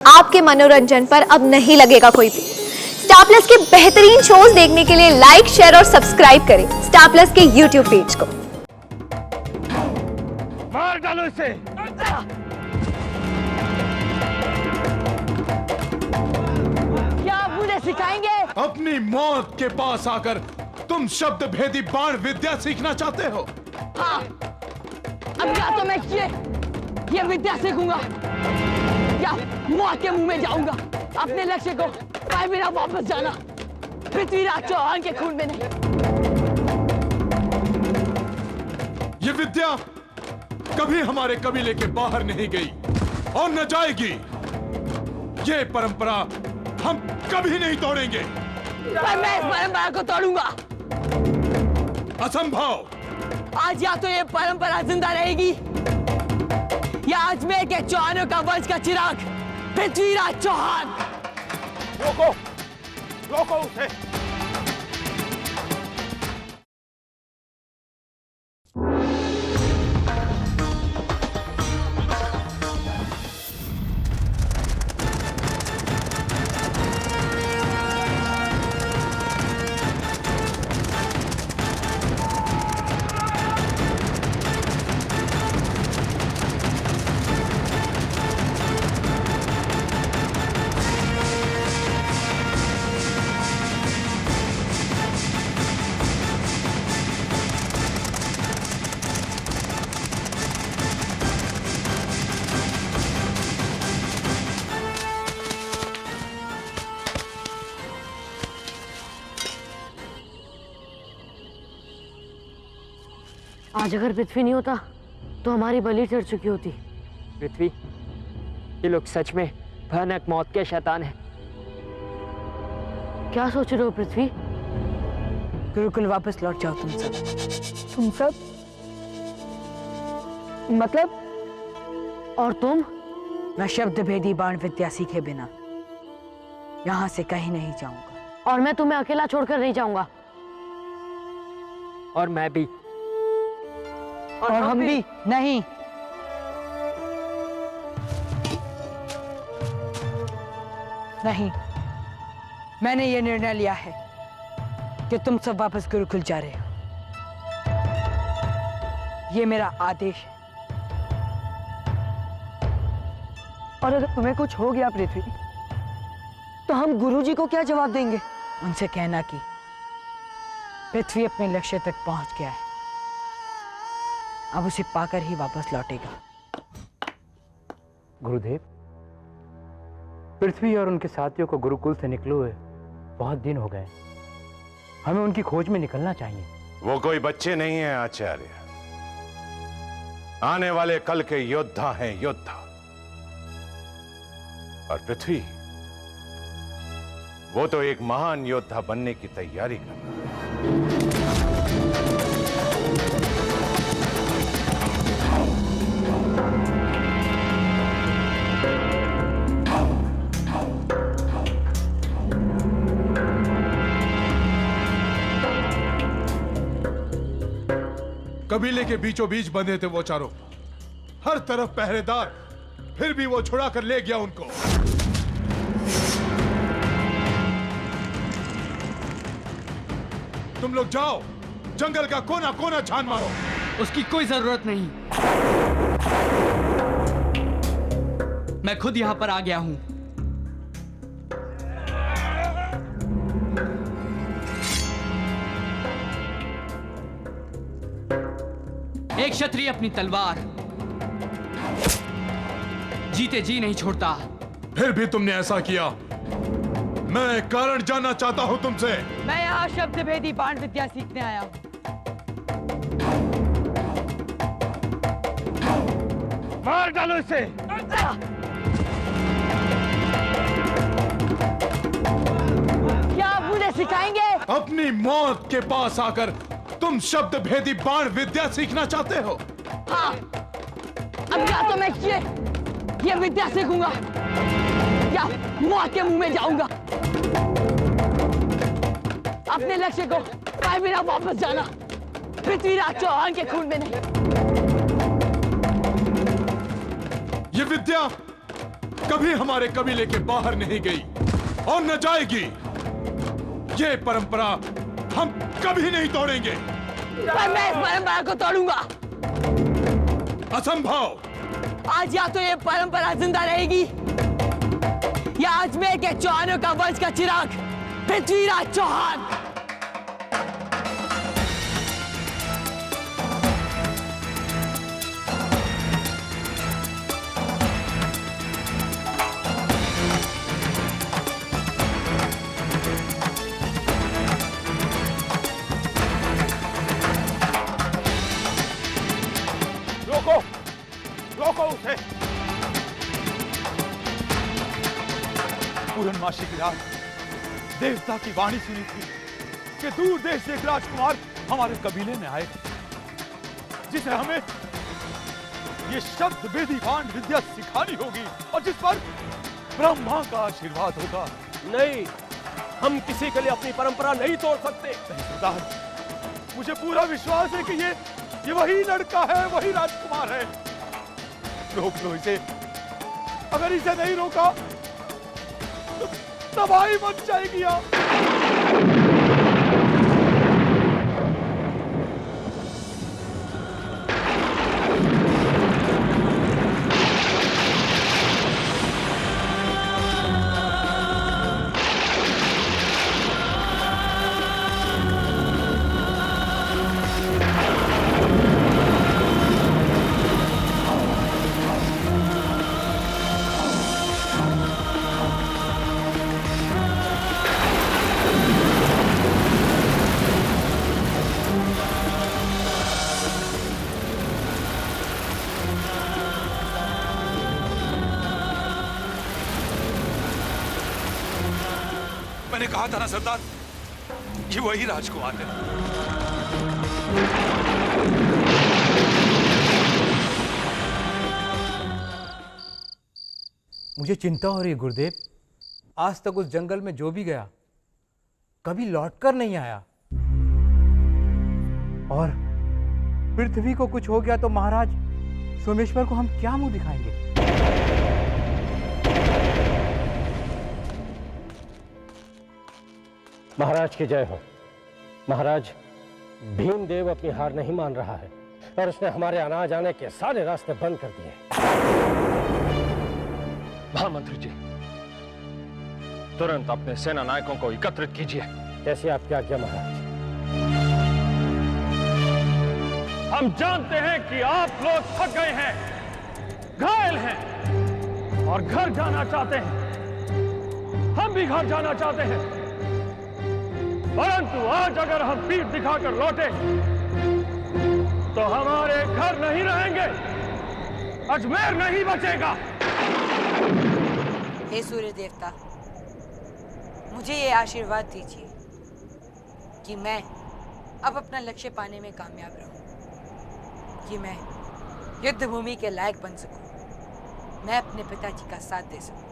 आपके मनोरंजन पर अब नहीं लगेगा कोई भी। स्टार प्लस के बेहतरीन शोज देखने के लिए लाइक, शेयर और सब्सक्राइब करें स्टार प्लस के यूट्यूब पेज को। मार डालो इसे। क्या आप मुझे सिखाएंगे? अपनी मौत के पास आकर तुम शब्द भेदी बाण विद्या सीखना चाहते हो? हाँ, अब या तो मैं ये विद्या सीखूंगा या मौत के मुंह में जाऊंगा। अपने लक्ष्य को पाए बिना वापस जाना, पृथ्वीराज चौहान के खून में नहीं। ये विद्या कभी हमारे कबीले के बाहर नहीं गई और न जाएगी। ये परंपरा हम कभी नहीं तोड़ेंगे। पर मैं इस परंपरा को तोड़ूंगा। असंभव। आज या तो ये परंपरा जिंदा रहेगी या अजमेर के चौहानों का वंश का चिराग पृथ्वीराज चौहान। रोको, रोको उसे। आज अगर पृथ्वी नहीं होता तो हमारी बलि चढ़ चुकी होती। पृथ्वी, ये लोग सच में भयानक मौत के शैतान हैं। क्या सोच रहे हो पृथ्वी? गुरुकुल वापस लौट जाओ तुम सब। तुम सब मतलब? और तुम? मैं शब्द भेदी बाण विद्या सीखे बिना यहां से कहीं नहीं जाऊंगा। और मैं तुम्हें अकेला छोड़कर नहीं जाऊंगा। और मैं भी। और हम भी नहीं। नहीं, मैंने ये निर्णय लिया है कि तुम सब वापस गुरुकुल जा रहे हो। ये मेरा आदेश है। और अगर तुम्हें कुछ हो गया पृथ्वी, तो हम गुरुजी को क्या जवाब देंगे? उनसे कहना कि पृथ्वी अपने लक्ष्य तक पहुंच गया है, अब उसे पाकर ही वापस लौटेगा। गुरुदेव, पृथ्वी और उनके साथियों को गुरुकुल से निकले हुए बहुत दिन हो गए। हमें उनकी खोज में निकलना चाहिए। वो कोई बच्चे नहीं हैं आचार्य, आने वाले कल के योद्धा हैं, योद्धा। और पृथ्वी, वो तो एक महान योद्धा बनने की तैयारी कर रहा है। कबीले के बीचों बीच बंधे थे वो चारों, हर तरफ पहरेदार, फिर भी वो छुड़ा कर ले गया उनको। तुम लोग जाओ, जंगल का कोना कोना छान मारो। उसकी कोई जरूरत नहीं, मैं खुद यहां पर आ गया हूं। एक क्षत्रिय अपनी तलवार जीते जी नहीं छोड़ता। फिर भी तुमने ऐसा किया, मैं कारण जानना चाहता हूं तुमसे। मैं यहाँ शब्द भेदी बाण विद्या सीखने आया हूँ। मार डालो इसे। क्या आप मुझे सिखाएंगे? अपनी मौत के पास आकर तुम शब्द भेदी बाण विद्या सीखना चाहते हो? हाँ, अब या तो मैं ये विद्या सीखूंगा या मौत के मुंह में जाऊंगा। अपने लक्ष्य को पाए बिना वापस जाना, पृथ्वीराज चौहान के खून में नहीं। ये विद्या कभी हमारे कबीले के बाहर नहीं गई और न जाएगी। ये परंपरा हम कभी नहीं तोड़ेंगे। पर मैं इस परंपरा को तोड़ूंगा। असंभव। आज या तो ये परंपरा जिंदा रहेगी या अजमेर के चौहानों का वंश का चिराग पृथ्वीराज चौहान। रोको उसे। पूर्णमासी की रात देवता की वाणी सुनी थी कि दूर देश से एक राजकुमार हमारे कबीले में आएगा, जिसे हमें ये शब्द वेदी बाण विद्या सिखानी होगी और जिस पर ब्रह्मा का आशीर्वाद होगा। नहीं, हम किसी के लिए अपनी परंपरा नहीं तोड़ सकते। सरदार, मुझे पूरा विश्वास है कि ये वही लड़का है, वही राजकुमार है। रोक लो इसे। अगर इसे नहीं रोका तो तबाही मच जाएगी। मैंने कहा था ना सरदार, ये वही राजकुमार है। मुझे चिंता हो रही है गुरुदेव। आज तक उस जंगल में जो भी गया कभी लौटकर नहीं आया, और पृथ्वी को कुछ हो गया तो महाराज सोमेश्वर को हम क्या मुंह दिखाएंगे? महाराज की जय हो। महाराज, भीमदेव अपनी हार नहीं मान रहा है और उसने हमारे आना जाने के सारे रास्ते बंद कर दिए। महामंत्री जी, तुरंत अपने सेना नायकों को एकत्रित कीजिए। जैसी आपकी आज्ञा महाराज। हम जानते हैं कि आप लोग थक गए हैं, घायल हैं और घर जाना चाहते हैं। हम भी घर जाना चाहते हैं, परंतु आज अगर हम पीठ दिखाकर लौटे तो हमारे घर नहीं रहेंगे, अजमेर नहीं बचेगा। हे सूर्य देवता, मुझे ये आशीर्वाद दीजिए कि मैं अब अपना लक्ष्य पाने में कामयाब रहूं, कि मैं युद्ध भूमि के लायक बन सकूं, मैं अपने पिताजी का साथ दे सकूं।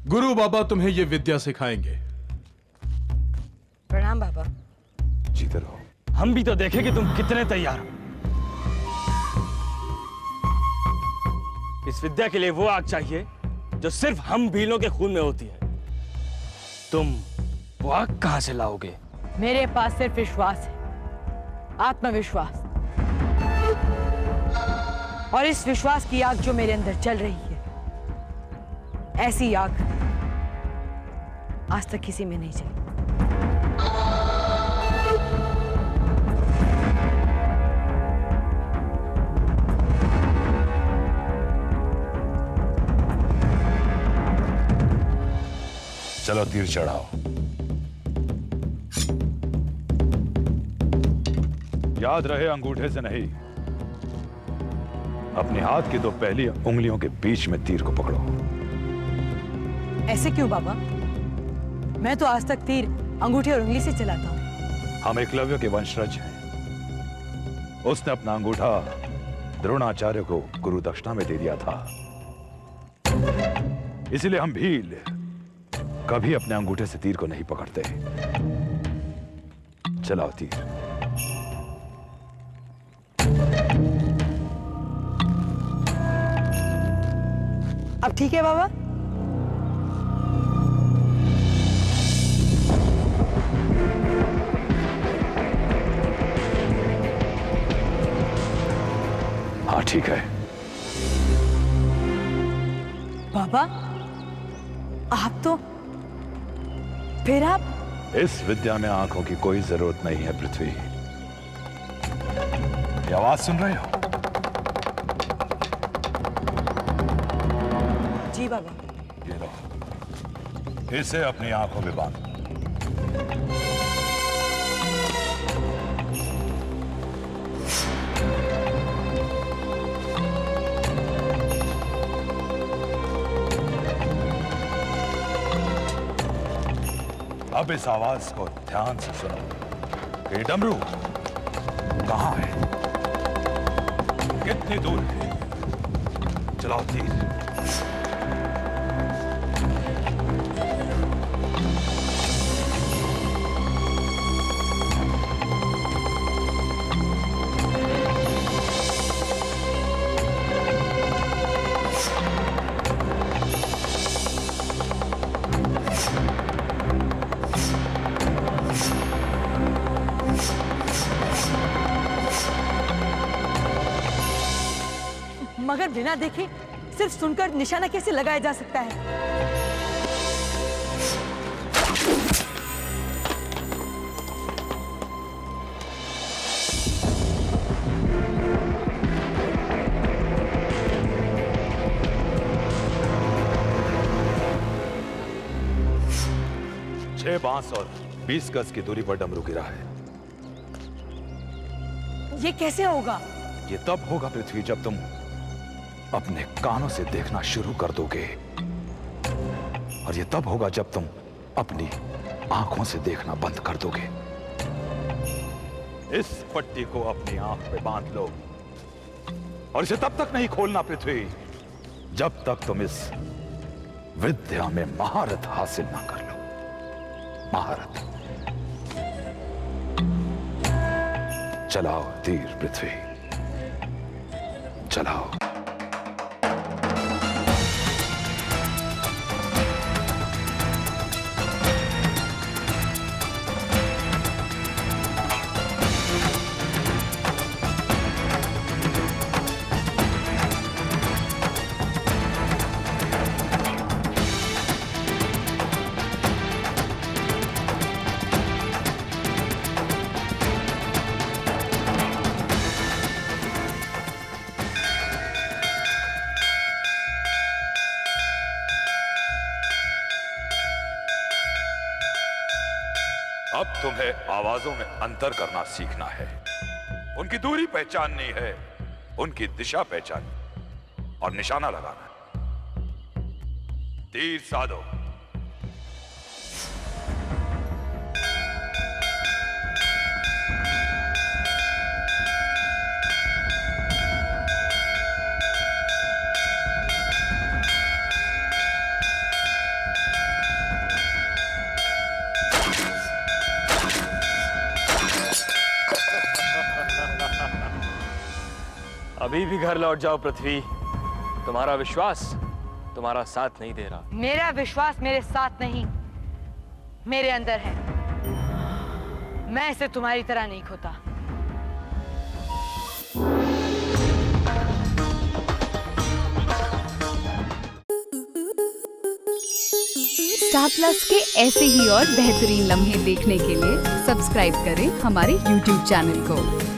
गुरु बाबा तुम्हें ये विद्या सिखाएंगे। प्रणाम बाबा। जीते रहो। हम भी तो देखें कि तुम कितने तैयार हो। इस विद्या के लिए वो आग चाहिए जो सिर्फ हम भीलों के खून में होती है। तुम वो आग कहां से लाओगे? मेरे पास सिर्फ विश्वास है, आत्मविश्वास, और इस विश्वास की आग जो मेरे अंदर जल रही है, ऐसी आग आज तक किसी में नहीं चली। चलो तीर चढ़ाओ। याद रहे, अंगूठे से नहीं, अपने हाथ की दो पहली उंगलियों के बीच में तीर को पकड़ो। ऐसे क्यों बाबा? मैं तो आज तक तीर अंगूठे और उंगली से चलाता हूँ। हम एकलव्य के वंशज हैं। उसने अपना अंगूठा द्रोणाचार्य को गुरु दक्षिणा में दे दिया था, इसीलिए हम भील कभी अपने अंगूठे से तीर को नहीं पकड़ते। चलाओ तीर। अब ठीक है बाबा? हाँ ठीक है। बाबा, आप तो फिर आप इस विद्या में आंखों की कोई जरूरत नहीं है पृथ्वी। ये आवाज सुन रहे हो? जी बाबा। ये लो, इसे अपनी आंखों में बांधो। अब इस आवाज को ध्यान से सुनो। ये डमरू कहां है? कितनी दूर है? चलाओ तीर। मगर बिना देखे सिर्फ सुनकर निशाना कैसे लगाया जा सकता है? छह बांस और 20 गज की दूरी पर डमरू गिरा है। ये कैसे होगा? ये तब होगा पृथ्वी जब तुम अपने कानों से देखना शुरू कर दोगे, और ये तब होगा जब तुम अपनी आंखों से देखना बंद कर दोगे। इस पट्टी को अपनी आंख पे बांध लो, और इसे तब तक नहीं खोलना पृथ्वी जब तक तुम इस विद्या में महारत हासिल ना कर लो। महारत। चलाओ तीर पृथ्वी, चलाओ। अब तुम्हें आवाजों में अंतर करना सीखना है। उनकी दूरी पहचाननी है, उनकी दिशा पहचाननी और निशाना लगाना। तीर साधो। अभी भी घर लौट जाओ पृथ्वी। तुम्हारा विश्वास तुम्हारा साथ नहीं दे रहा। मेरा विश्वास मेरे साथ नहीं, मेरे अंदर है। मैं इसे तुम्हारी तरह नहीं खोता। स्टार प्लस के ऐसे ही और बेहतरीन लम्हे देखने के लिए सब्सक्राइब करें हमारे YouTube चैनल को।